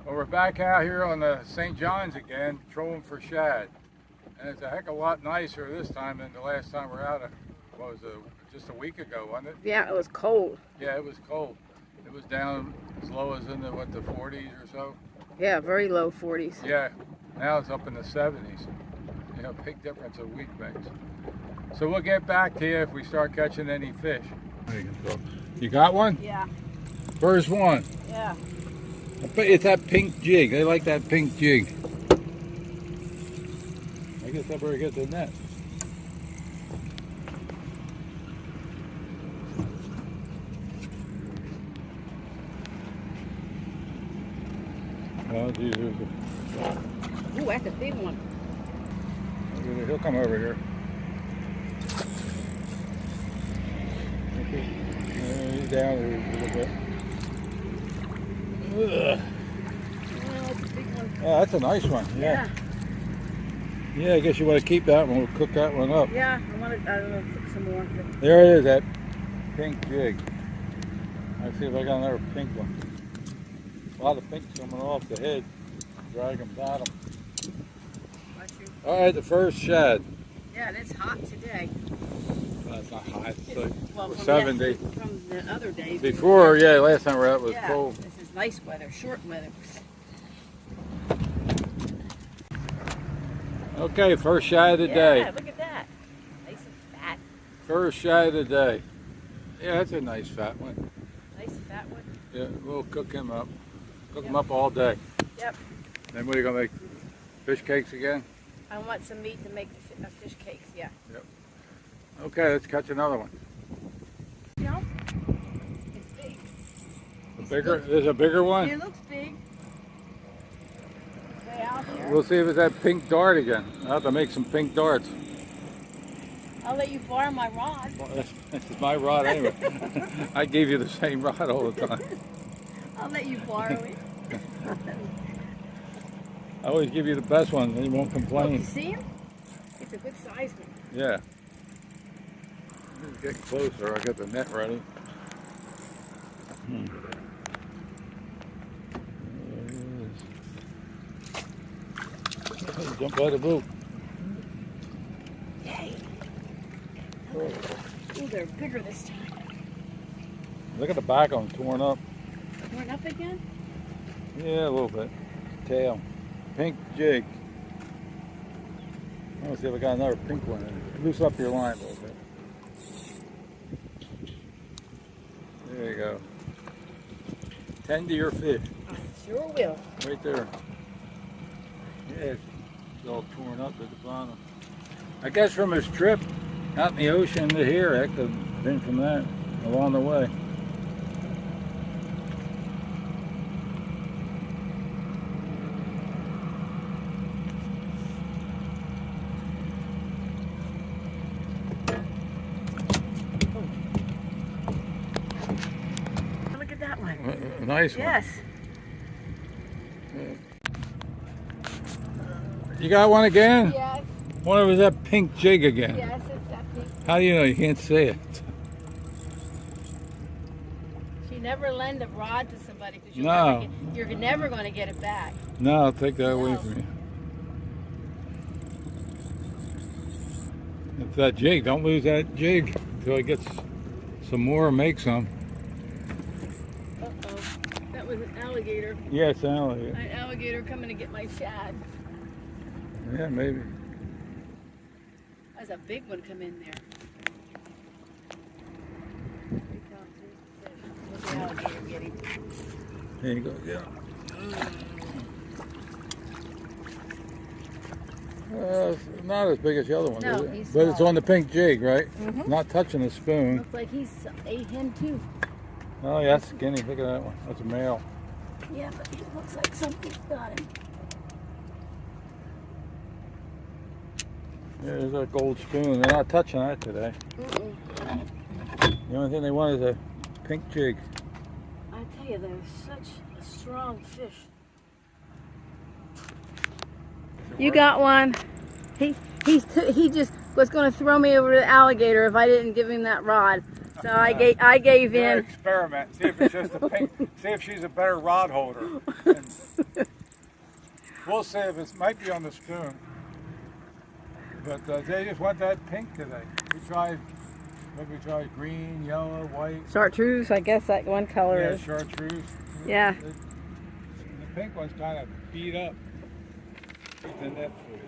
Well, we're back out here on the St. John's again, trolling for shad. And it's a heck of a lot nicer this time than the last time we were out. What was it? Just a week ago, wasn't it? Yeah, it was cold. Yeah, it was cold. It was down as low as in the, what, the 40s or so? Yeah, very low 40s. Yeah, now it's up in the 70s. You know, big difference a week makes. So we'll get back to you if we start catching any fish. You got one? Yeah. First one. Yeah. It's that pink jig. They like that pink jig. I guess I better get the net. Oh, geez, Ooh, that's a big one. he'll come over here. He's down here a little bit. Ugh. Oh, that's a big one. Oh, that's a nice one. Yeah. Yeah, I guess you want to keep that one. We'll cook that one up. Yeah, I don't know, cook some more. There it is, that pink jig. Let's see if I got another pink one. A lot of pinks coming off the head. Drag them bottom. All right, the first shad. Yeah, and it's hot today. Well, it's not hot. It's like Well, from 70. From the other days. Before, yeah, last time we were out was yeah, cold. This is nice weather, short weather. Okay, first shad of the day. Yeah, look at that. Nice and fat. First shad of the day. Yeah, that's a nice fat one. Nice fat one. Yeah, we'll cook him up. Cook him up all day. Yep. Then what are you going to make? Fish cakes again? I want some meat to make fish cakes, yeah. Yep. Okay, let's catch another one. No? It's big. There's a bigger one? It looks big. Way out here. We'll see if it's that pink dart again. I'll have to make some pink darts. I'll let you borrow my rod. Well, that's my rod anyway. I gave you the same rod all the time. I'll let you borrow it. I always give you the best one, then you won't Oh, complain. you see him? It's a good size one. Yeah. Get closer, I'll get the net ready. Jump by the boat. Yay. Ooh, they're bigger this time. Look at the back of them, torn up. Torn up again? Yeah, a little bit. Tail. Pink jig. Let's see if I got another pink one. Loose up your line a little bit. There you go. Tend to your fish. I sure will. Right there. Yeah, it's all torn up at the bottom. I guess from his trip out in the ocean to here, that could have been from that along the way. Look at that one. A nice one. Yes. You got one again? Yes. One of us that pink jig again. Yes, it's that pink. How do you know? You can't see it. She never lend a rod to somebody because No. you're never going to get it back. No, I'll take that away No. from you. It's that jig. Don't lose that jig until I get some more and make some. Uh-oh. That was an alligator. Yeah, it sounds like it. An alligator coming to get my shad. Yeah, maybe. There's a big one come in there. Look at the alligator getting. There you go. Yeah. It's not as big as the other one, No, is it? he's But it's smaller. on the pink jig, right? Mhm. Not touching the spoon. Looks like he's ate him too. Oh, yeah, that's skinny. Look at that one. That's a male. Yeah, but it looks like something's got him. Yeah, there's that gold spoon. They're not touching that today. The only thing they want is a pink jig. I tell you, they're such a strong fish. You got one. He just was going to throw me over to the alligator if I didn't give him that rod. So I gave in. Experiment. See if it's just a pink. See if she's a better rod holder. We'll see if it might be on the spoon. But they just want that pink today. We tried, what we tried? Green, yellow, white. Chartreuse, I guess that one color Yeah, is. chartreuse. Yeah. The pink one's kind of beat up. Keep the net for you.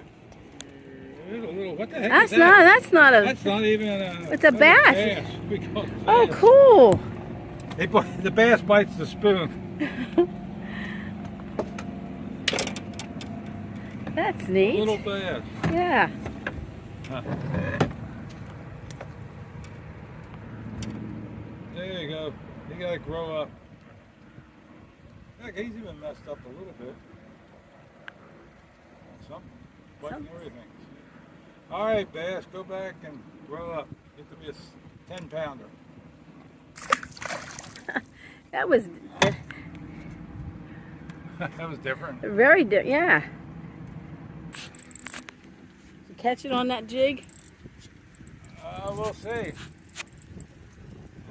What the heck That's is that? that's not a. That's not even a. It's a bass. We call it Oh, bass. cool. The bass bites the spoon. That's A neat. little bass. Yeah. Huh. There you go. You gotta grow up. Heck, he's even messed up a little bit. Something. Biting everything. All right, bass, go back and grow up. Get to be a 10-pounder. That was That was different. very yeah. Did you catch it on that jig? We'll see.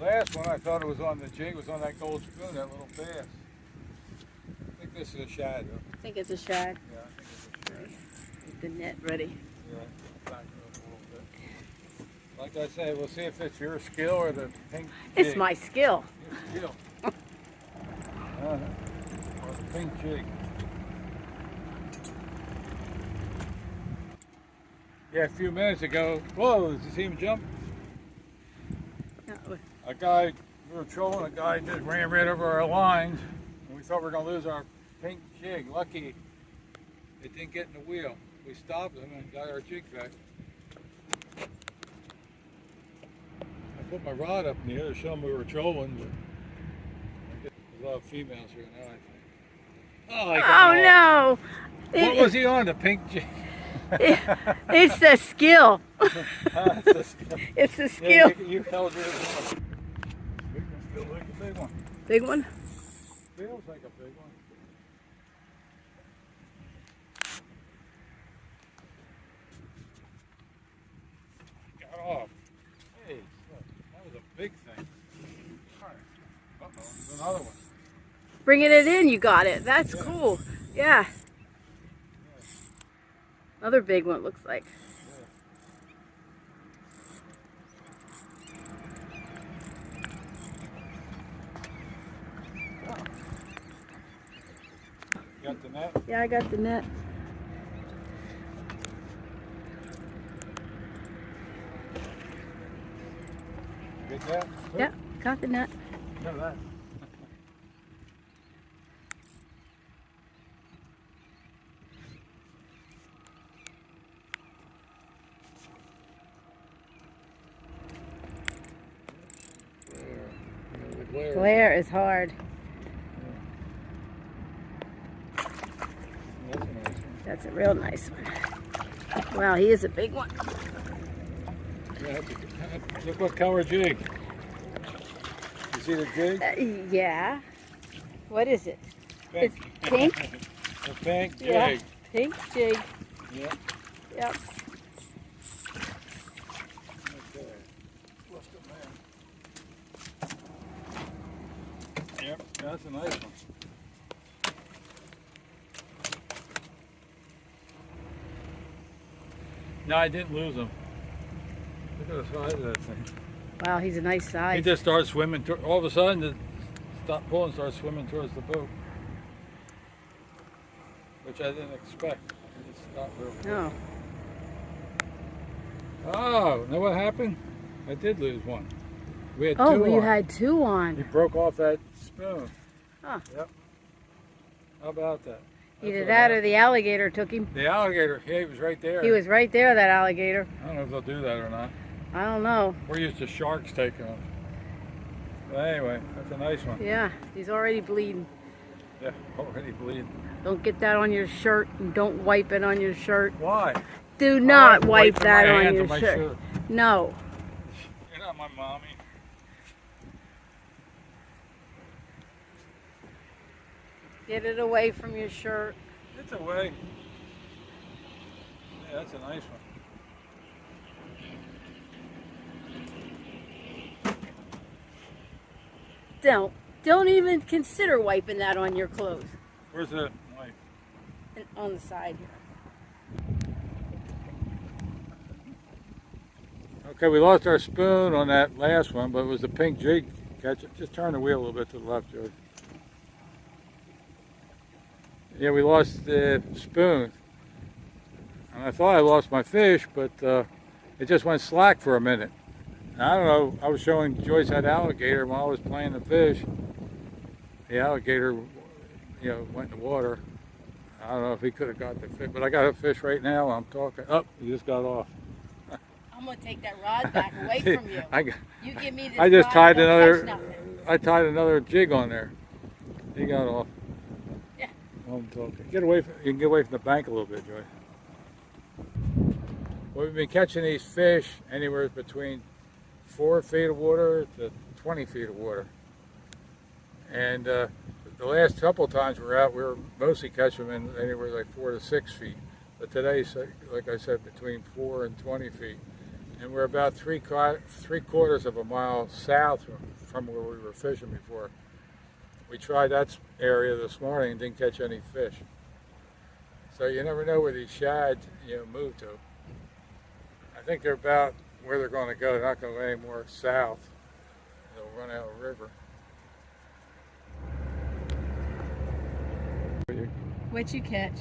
Last one I thought it was on the jig, was on that gold spoon, that little bass. I think this is a shad, though. I think it's a shad. Yeah, I think it's a shad. Get the net ready. Yeah, back it up a little bit. Like I say, we'll see if it's your skill or the pink jig. It's my skill. Your skill. Or the pink jig. Yeah, a few minutes ago, whoa, did you see him jump? A guy, we were trolling, a guy just ran right over our lines, and we thought we were going to lose our pink jig. Lucky it didn't get in the wheel. We stopped him and got our jig back. I put my rod up in the air to show him we were trolling, but there's a lot of females here now, I think. Oh, I got him off. No! What was he on, the pink jig? It's the skill. It's the skill. Yeah, you held yours up. Big one, feels like a big one. Big one? Feels like a big one. Got off. Hey, that was a big thing. Uh-oh, there's another one. Bringing it in, you got it. That's cool. Yeah. Another big one, it looks like. You got the net? Yeah, I got the net. Get that? Yeah, got the net. Look at that. Glare is hard. That's a nice one. That's a real nice one. Wow, he is a big one. Yeah, look what color jig. You see the jig? Yeah. What is it? Pink. It's pink? A pink jig. Yeah, pink jig. Yeah. Yep. Okay. Lift it, man. Yep, that's a nice one. No, I didn't lose him. Look at the size of that thing. Wow, he's a nice He size. just started swimming. All of a sudden, it stopped pulling and started swimming towards the boat. Which I didn't expect. He just stopped real quick. Oh. Oh, know what happened? I did lose one. We had Oh, two you on. had two He on. broke off that spoon. Huh. Yep. How about that? Either That's what that or happened. the alligator took him. The alligator, yeah, he was right there. He was right there, that alligator. I don't know if they'll do that or not. I don't know. We're used to sharks taking them. But anyway, that's a nice one. Yeah, he's already bleeding. Yeah, already bleeding. Don't get that on your shirt and don't wipe it on your shirt. Why? Do not I'm wipe wiping that my on hands your on my shirt. No. You're not my mommy. Get it away from your shirt. It's away. Yeah, that's a nice one. Don't even consider wiping that on your clothes. Where's the knife? on the side here. Okay, we lost our spoon on that last one, but it was the pink jig catch. Just turn the wheel a little bit to the left, Joey. Yeah, we lost the spoon. And I thought I lost my fish, but it just went slack for a minute. And I don't know, I was showing Joyce that alligator while I was playing the fish. The alligator, went in the water. I don't know if he could have got the fish, but I got a fish right now. I'm talking. Oh, he just got off. I'm gonna take that rod back away from you. You give me this I just rod, tied I don't catch another. nothing. I tied another jig on there. He got off. Yeah. I'm talking. Get away from. You can get away from the bank a little bit, Joy. Well, we've been catching these fish anywhere between 4 feet of water to 20 feet of water. And the last couple of times we were out, we were mostly catching them in anywhere like 4 to 6 feet. But today, like I said, between 4 and 20 feet. And we're about three quarters of a mile south from where we were fishing before. We tried that area this morning and didn't catch any fish. So you never know where these shad, move to. I think they're about where they're going to go. They're not going to go any more south. They'll run out of the river. What'd you catch?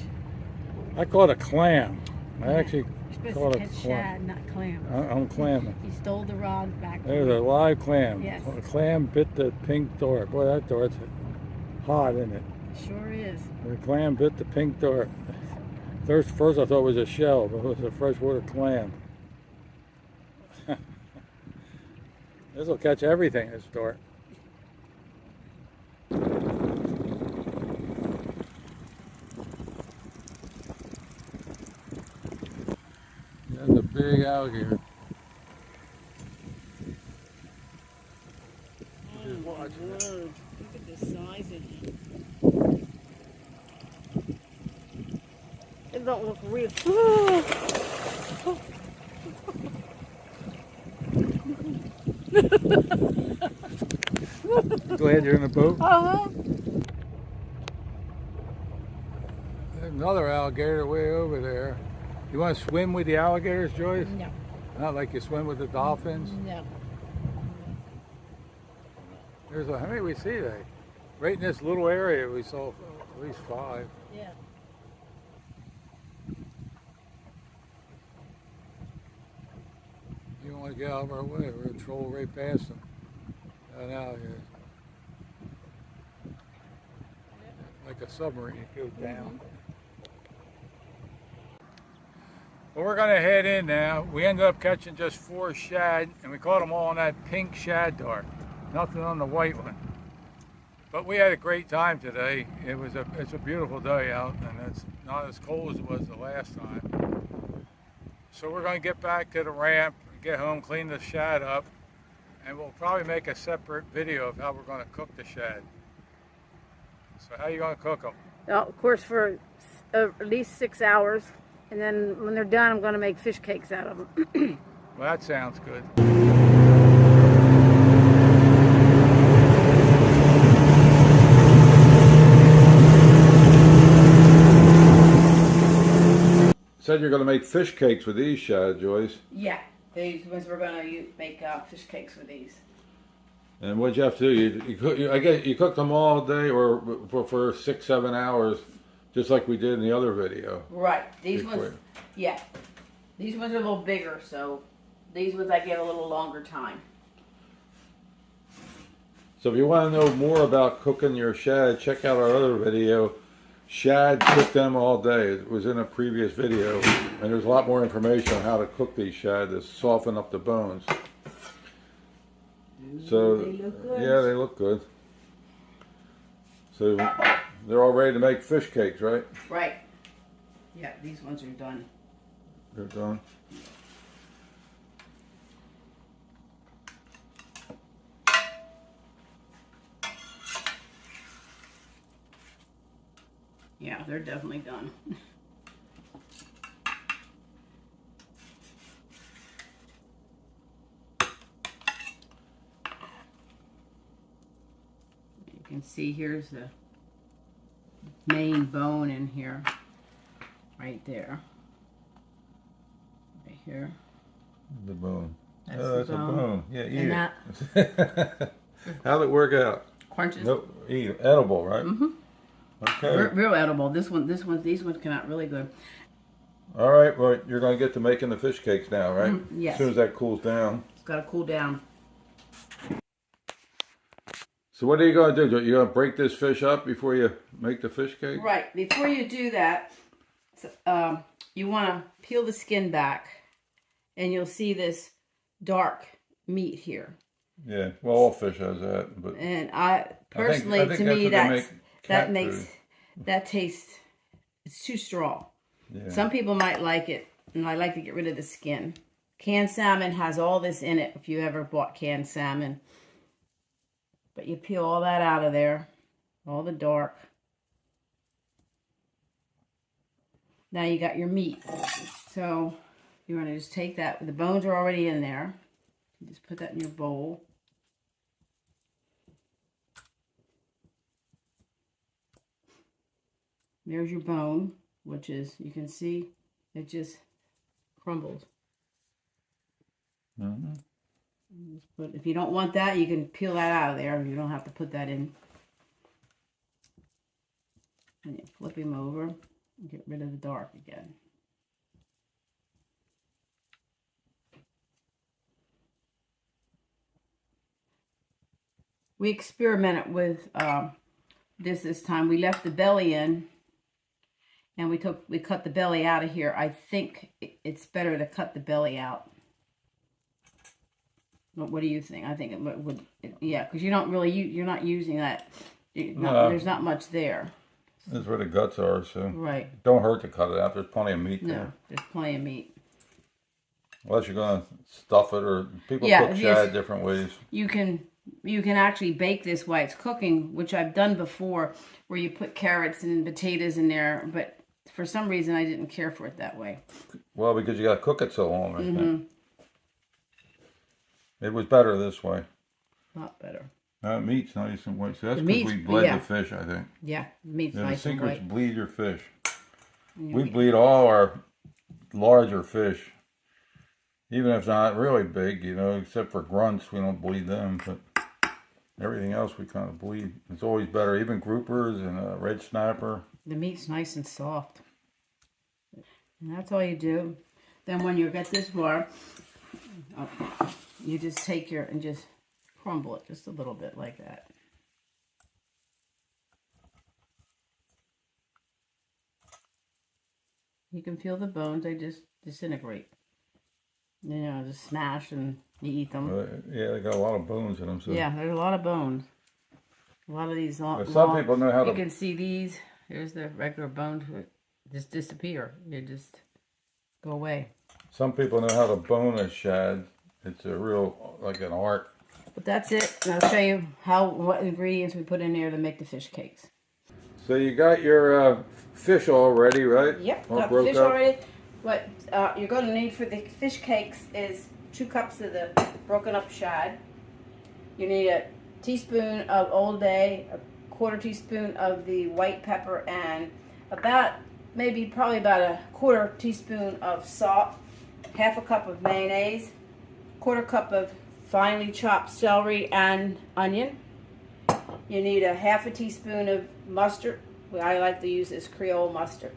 I caught a clam. I actually You're caught supposed a to catch clam. shad, not clams. I'm clamming. You stole the rod back. There's a live clam. Yes. A clam bit the pink dart. Boy, that dart's hot, isn't it? Sure is. The clam bit the pink dart. First I thought it was a shell, but it was a freshwater clam. This will catch everything, this dart. That's a big alligator. Just watching it. Look at the size of him. It don't look real. Glad you're in the boat. Uh-huh. There's another alligator way over there. You want to swim with the alligators, Joyce? No. Not like you swim with the dolphins? No. How many we see today? Right in this little area we saw at least 5. Yeah. You don't want to get out of our way. We're going to troll right past them. Out here. Like a submarine, it goes down. Well, we're going to head in now. We ended up catching just 4 shad, and we caught them all on that pink shad dart. Nothing on the white one. But we had a great time today. It's a beautiful day out, and it's not as cold as it was the last time. So we're going to get back to the ramp, get home, clean the shad up, and we'll probably make a separate video of how we're going to cook the shad. So how are you going to cook them? Well, of course, for at least 6 hours. And then when they're done, I'm going to make fish cakes out of them. Well, that sounds good. Said you're going to make fish cakes with these shad, Joyce. Yeah, these ones we're going to make fish cakes with these. And what'd you have to do? I guess you cooked them all day or for 6-7 hours, just like we did in the other video. Right. These ones, yeah. These ones are a little bigger, so these ones I get a little longer time. So if you want to know more about cooking your shad, check out our other video. Shad, cook them all day. It was in a previous video, and there's a lot more information on how to cook these shad to soften up the bones. So they look good. Yeah, they look good. So they're all ready to make fish cakes, right? Right. Yeah, these ones are done. They're done. Yeah, they're definitely done. You can see here's the main bone in here. right there. Right here. The bone. That's oh, the that's bone. a bone. Yeah, eat And it. How'd it work out? crunches. No, eat it. Edible, right? Mm-hmm. Okay. Real edible. These ones came out really good. All right. Well, you're going to get to making the fish cakes now, right? Yes. As soon as that cools down. It's got to cool down. So what are you going to do? You're going to break this fish up before you make the fish cake? Right. Before you do that, you want to peel the skin back, and you'll see this dark meat here. Yeah. Well, all fish has that, but. And I personally, I think to that's me, what they make cat food. that tastes. It's too strong. Yeah. Some people might like it, and I like to get rid of the skin. Canned salmon has all this in it. If you ever bought canned salmon, but you peel all that out of there, all the dark. Now you got your meat. So you want to just take that. The bones are already in there. You just put that in your bowl. There's your bone, which is, you can see, it just crumbles. Mm-hmm. But if you don't want that, you can peel that out of there. You don't have to put that in. And you flip him over and get rid of the dark again. We experimented with this time. We left the belly in, and we cut the belly out of here. I think it's better to cut the belly out. What do you think? I think it would, yeah, because you don't really, you're not using that. There's not much there. This is where the guts are, so. Right. Don't hurt to cut it out. There's plenty of meat there. No, there's plenty of meat. Unless you're going to stuff it, or people cook shad different ways. You can actually bake this while it's cooking, which I've done before, where you put carrots and potatoes in there, but for some reason I didn't care for it that way. Well, because you got to cook it so long, I think. It was better this way. A lot better. Meat's nice and white. So that's because we bled the fish, I think. Yeah, meat's nice and white. The secret's bleed your fish. We bleed all our larger fish. Even if it's not really big, you know, except for grunts, we don't bleed them. But everything else we kind of bleed. It's always better. Even groupers and red snapper. The meat's nice and soft. And that's all you do. Then when you get this far, you just take and just crumble it just a little bit like that. You can feel the bones, they just disintegrate. You know, just smash and you eat them. Yeah, they got a lot of bones in them. So. Yeah, there's a lot of bones. A lot of these some people know how to... You can see these. Here's the regular bones. Just disappear. They just go away. Some people know how to bone a shad. It's a real, like an art. But that's it. And I'll show you what ingredients we put in there to make the fish cakes. So you got your fish all ready, right? Yep, all got the fish already. What you're going to need for the fish cakes is 2 cups of the broken up shad. You need a teaspoon of Old Bay, a 1/4 teaspoon of the white pepper, and probably about a 1/4 teaspoon of salt, 1/2 cup of mayonnaise, 1/4 cup of finely chopped celery and onion. You need a 1/2 teaspoon of mustard. I like to use this Creole mustard.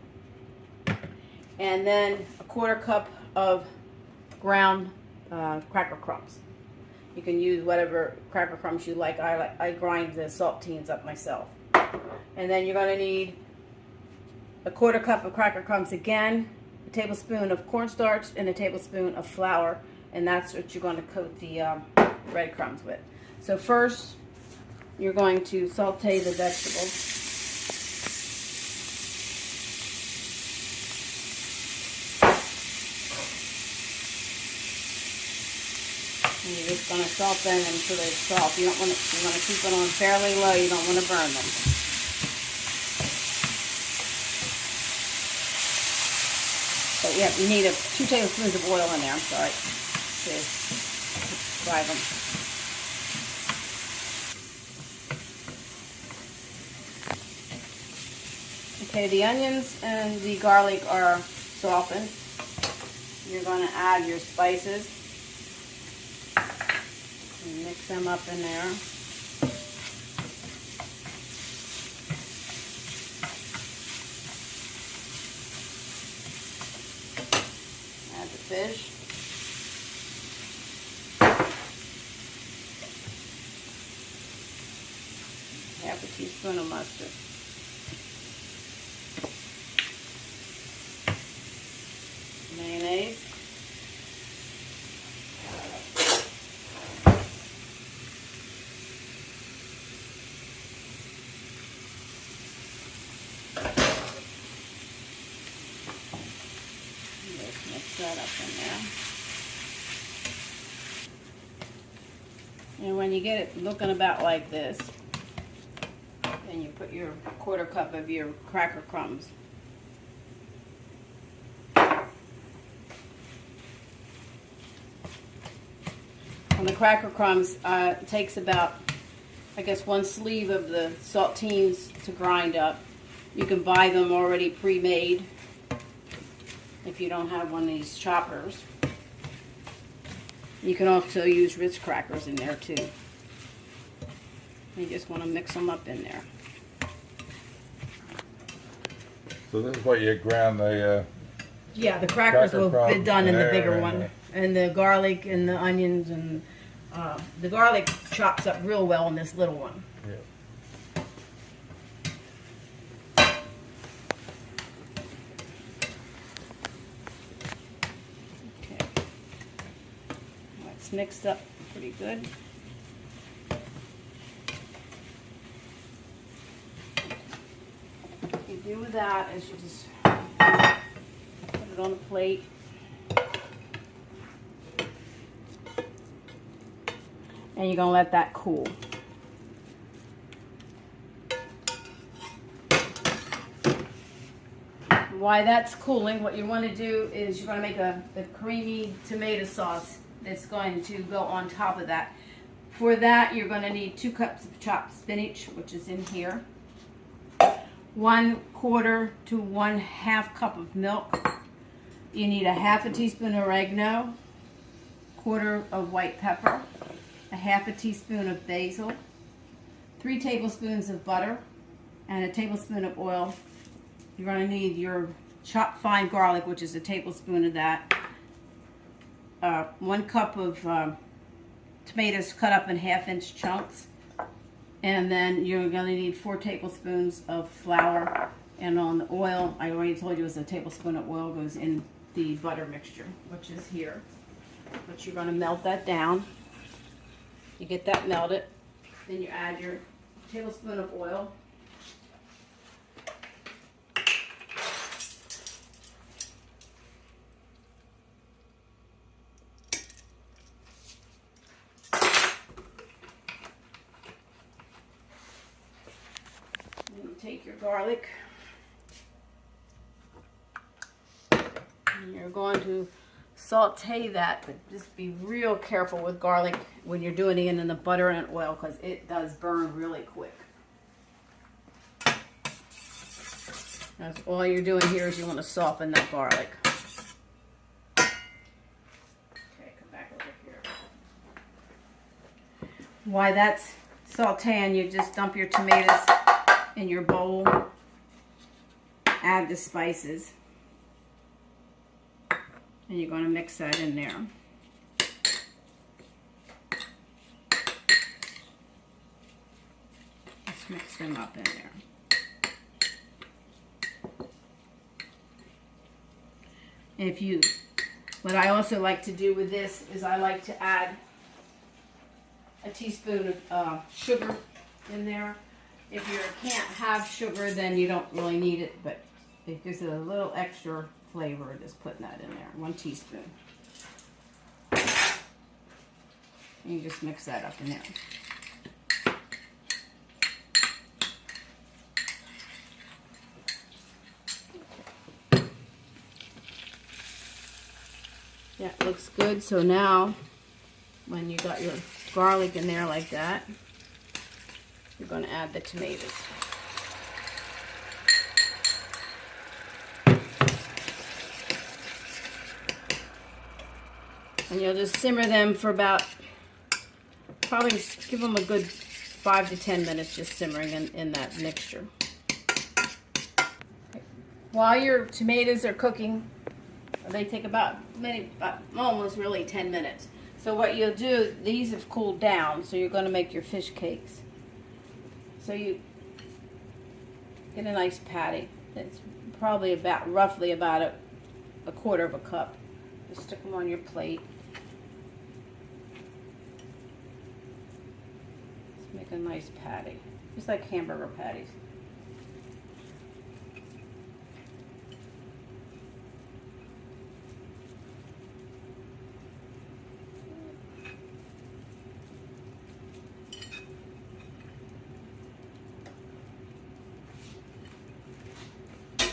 And then a 1/4 cup of ground cracker crumbs. You can use whatever cracker crumbs you like. I grind the saltines up myself. And then you're going to need a 1/4 cup of cracker crumbs again, a tablespoon of cornstarch, and a tablespoon of flour. And that's what you're going to coat the breadcrumbs with. So first, you're going to saute the vegetables. And you're just going to salt them until they're soft. You want to keep it on fairly low. You don't want to burn them. But yeah, you need 2 tablespoons of oil in there. I'm sorry, to fry them. Okay, the onions and the garlic are softened. You're going to add your spices and mix them up in there. Add the fish. Half a teaspoon of mustard. Mayonnaise. Let's mix that up in there. And when you get it looking about like this, then you put your 1/4 cup of your cracker crumbs. And the cracker crumbs takes about, I guess, 1 sleeve of the saltines to grind up. You can buy them already pre-made if you don't have one of these choppers. You can also use Ritz crackers in there too. You just want to mix them up in there. So this is what you ground the Yeah, the crackers will be done in the bigger and one. And the garlic and the onions and the garlic chops up real well in this little one. yeah. Okay. That's mixed up pretty good. What you do with that is you just put it on a plate. And you're going to let that cool. While that's cooling, what you want to do is you're going to make a creamy tomato sauce that's going to go on top of that. For that, you're going to need 2 cups of chopped spinach, which is in here. 1/4 to 1/2 cup of milk. You need a 1/2 teaspoon of oregano, 1/4 of white pepper, a 1/2 teaspoon of basil, 3 tablespoons of butter, and a tablespoon of oil. You're going to need your chopped fine garlic, which is a tablespoon of that. 1 cup of tomatoes cut up in 1/2-inch chunks. And then you're going to need 4 tablespoons of flour. And on the oil, I already told you it was a tablespoon of oil goes in the butter mixture, which is here. But you're going to melt that down. You get that melted. Then you add your tablespoon of oil. Then you take your garlic. And you're going to saute that, but just be real careful with garlic when you're doing it in the butter and oil because it does burn really quick. That's all you're doing here is you want to soften that garlic. Okay, come back over here. While that's sauteing, you just dump your tomatoes in your bowl. Add the spices. And you're going to mix that in there. Let's mix them up in there. What I also like to do with this is I like to add a teaspoon of sugar in there. If you can't have sugar, then you don't really need it, but it gives it a little extra flavor, just putting that in there. 1 teaspoon. And you just mix that up in there. Yeah, it looks good. So now, when you got your garlic in there like that, you're going to add the tomatoes. And you'll just simmer them for about, probably give them a good 5 to 10 minutes just simmering in that mixture. While your tomatoes are cooking, they take about almost really 10 minutes. So what you'll do, these have cooled down, so you're going to make your fish cakes. So you get a nice patty. It's probably roughly about a quarter of a cup. Just stick them on your plate. Let's make a nice patty, just like hamburger patties.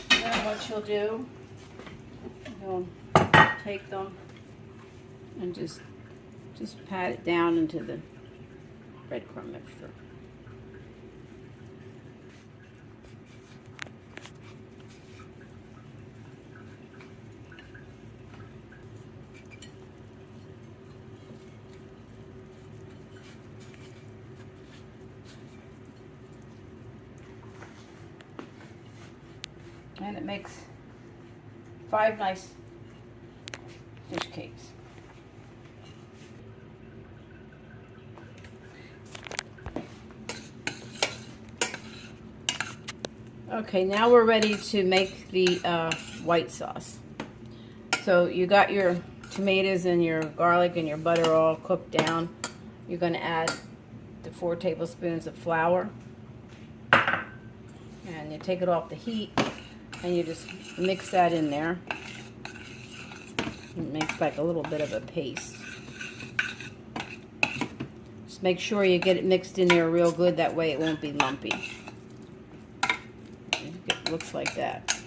Then what you'll do, you'll take them and just pat it down into the breadcrumb mixture. And it makes 5 nice fish cakes. Okay, now we're ready to make the white sauce. So you got your tomatoes and your garlic and your butter all cooked down. You're going to add the 4 tablespoons of flour. And you take it off the heat and you just mix that in there. It makes like a little bit of a paste. Just make sure you get it mixed in there real good, that way it won't be lumpy. It looks like that.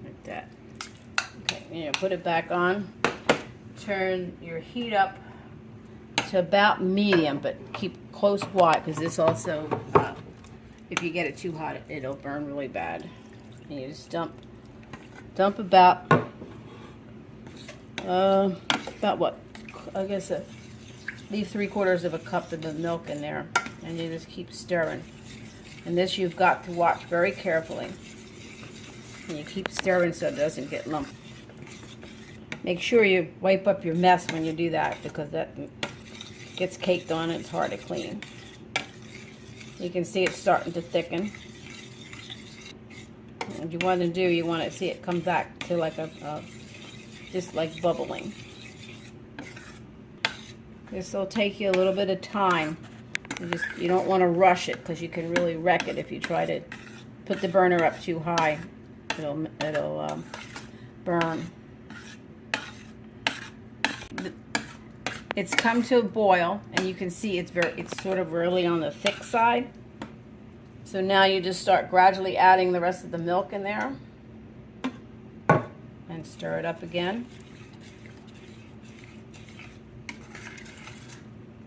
Like that. Okay, you put it back on. Turn your heat up to about medium, but keep close wide, because this also, if you get it too hot, it'll burn really bad. And you just dump about what? I guess leave 3/4 of a cup of the milk in there, and you just keep stirring. And this you've got to watch very carefully. And you keep stirring so it doesn't get lumpy. Make sure you wipe up your mess when you do that, because that gets caked on and it's hard to clean. You can see it's starting to thicken. What you want to do, you want to see it come back to like just like bubbling. This will take you a little bit of time. You don't want to rush it, because you can really wreck it if you try to put the burner up too high. It'll burn. It's come to a boil, and you can see it's sort of really on the thick side. So now you just start gradually adding the rest of the milk in there and stir it up again.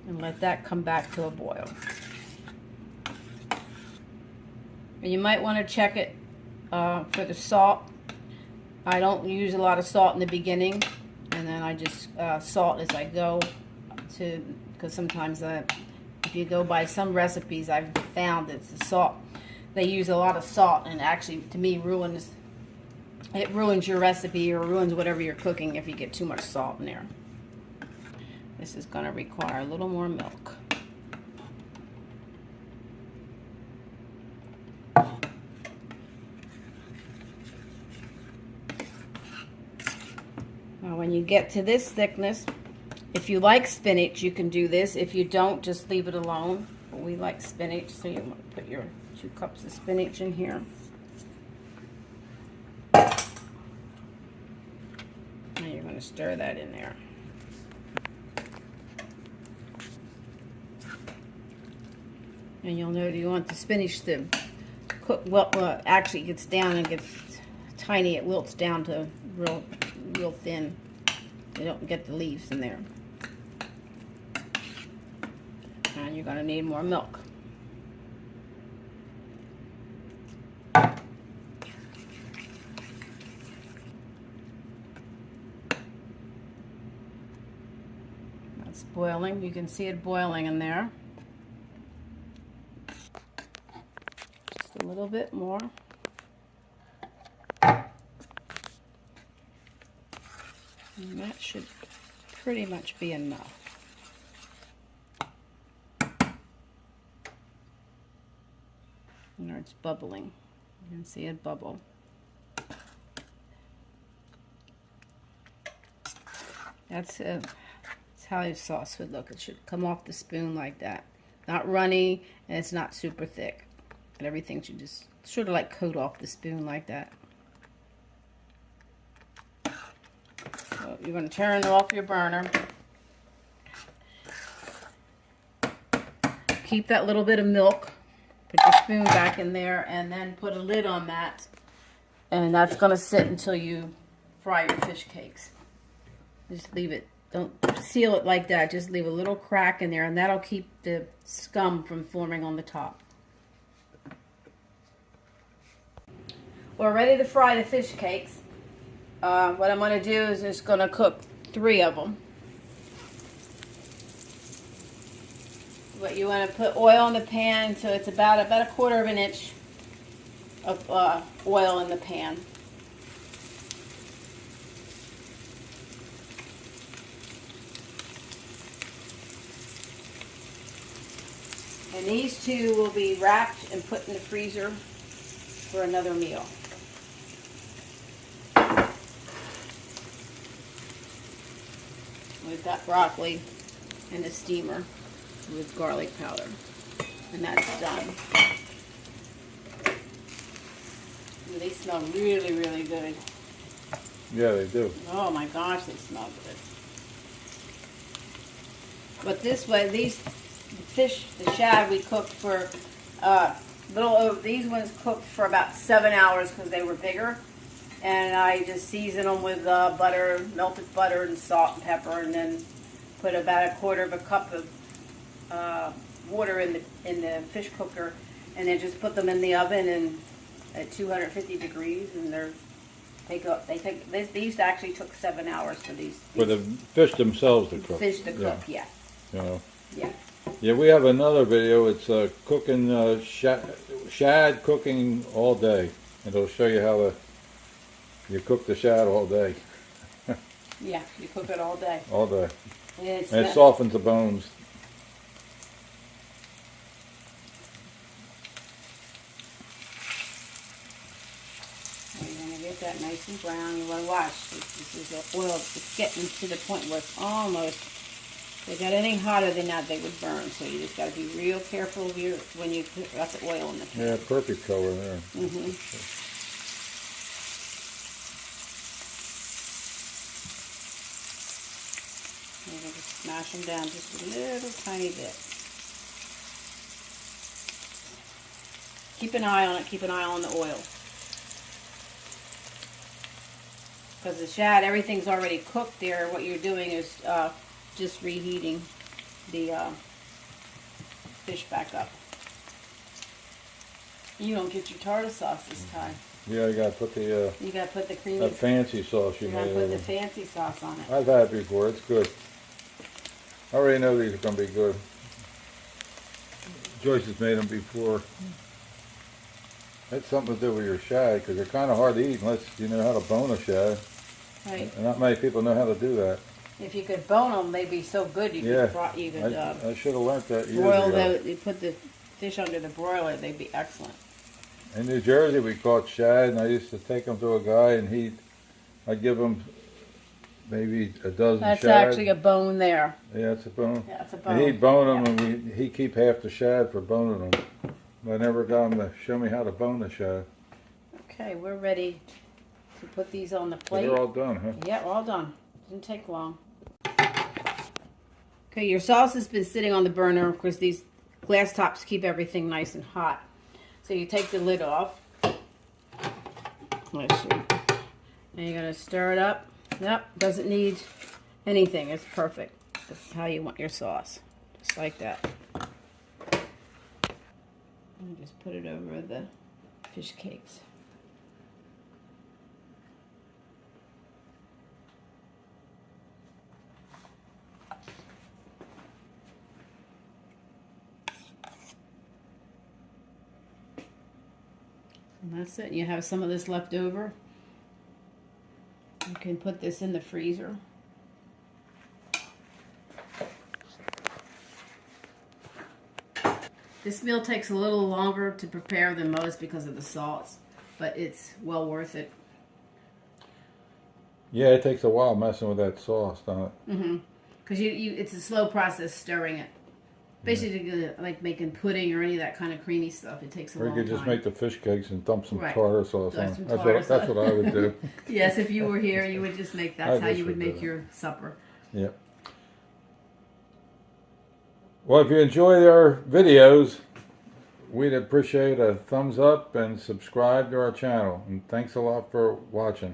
And let that come back to a boil. And you might want to check it for the salt. I don't use a lot of salt in the beginning, and then I just salt as I go, because sometimes if you go by some recipes, I've found that the salt, they use a lot of salt, and actually to me ruins your recipe or ruins whatever you're cooking if you get too much salt in there. This is going to require a little more milk. Now when you get to this thickness, if you like spinach, you can do this. If you don't, just leave it alone. But we like spinach, so you want to put your 2 cups of spinach in here. Now you're going to stir that in there. And you'll know you want the spinach to cook well. Actually, it gets down and gets tiny. It wilts down to real thin. You don't get the leaves in there. And you're going to need more milk. boiling. You can see it boiling in there. Just a little bit more. And that should pretty much be enough. It's bubbling. You can see it bubble. That's how your sauce would look. It should come off the spoon like that. Not runny, and it's not super thick. But everything should just sort of like coat off the spoon like that. So you're going to turn off your burner. Keep that little bit of milk. Put your spoon back in there and then put a lid on that. And that's going to sit until you fry your fish cakes. Just leave it. Don't seal it like that. Just leave a little crack in there and that'll keep the scum from forming on the top. We're ready to fry the fish cakes. What I'm going to do is just going to cook 3 of them. But you want to put oil in the pan, so it's about a 1/4 of an inch of oil in the pan. And these 2 will be wrapped and put in the freezer for another meal. We've got broccoli in the steamer with garlic powder, and that's done. They smell really, really good. Yeah, they do. Oh my gosh, they smell good. But this way, these fish, the shad, we cooked for these ones cooked for about 7 hours because they were bigger. And I just seasoned them with butter, melted butter and salt and pepper, and then put about 1/4 of a cup of water in the fish cooker, and then just put them in the oven and at 250 degrees, and these actually took 7 hours for these. For the fish themselves to cook. Fish to cook, yeah. You know. Yeah. Yeah, we have another video. It's cooking shad cooking all day, and it'll show you how you cook the shad all day. Yeah, you cook it all day. All day. And it softens the bones. You want to get that nice and brown. You want to watch. This is the oil. It's getting to the point where it's almost. If they got anything hotter than that, they would burn. So you just got to be real careful when you got the oil in the pan. Yeah, perfect color there. Mm-hmm. You're going to smash them down just a little tiny bit. Keep an eye on it. Keep an eye on the oil. Because the shad, everything's already cooked there. What you're doing is just reheating the fish back up. You don't get your tartar sauce this time. Yeah, you got to put the You got to put the creamy. that fancy sauce you You got to made. put the fancy sauce on it. I've had it before. It's good. I already know these are going to be good. Joyce has made them before. That's something to do with your shad because they're kind of hard to eat unless you know how to bone a shad. Right. And not many people know how to do that. If you could bone them, they'd be so good. You could I should have learned that years broil ago. you put the fish under the broiler. They'd be excellent. In New Jersey, we caught shad, and I used to take them to a guy, and I'd give him maybe a dozen That's shad. actually a bone there. Yeah, it's a bone. Yeah, it's a bone. And he'd bone them, and he'd keep half the shad for boning them. But I never got him to show me how to bone the shad. Okay, we're ready to put these on the So plate. they're all done, huh? Yeah, we're all done. Didn't take long. Okay, your sauce has been sitting on the burner. Of course, these glass tops keep everything nice and hot. So you take the lid off. Let's see. And you're going to stir it up. Yep, doesn't need anything. It's perfect. This is how you want your sauce. Just like that. And just put it over the fish cakes. And that's it. You have some of this left over. You can put this in the freezer. This meal takes a little longer to prepare than most because of the salts, but it's well worth it. Yeah, it takes a while messing with that sauce, don't it? Mm-hmm. Because it's a slow process stirring it. Basically, like making pudding or any of that kind of creamy stuff, it takes a long Or time. you could just make the fish cakes and dump some Right. tartar sauce Dump on some it. tartar That's what I would do. Yes, if you were here, you would just make that's how just you would would do make that. your supper. Yep. Well, if you enjoy our videos, we'd appreciate a thumbs up and subscribe to our channel. And thanks a lot for watching.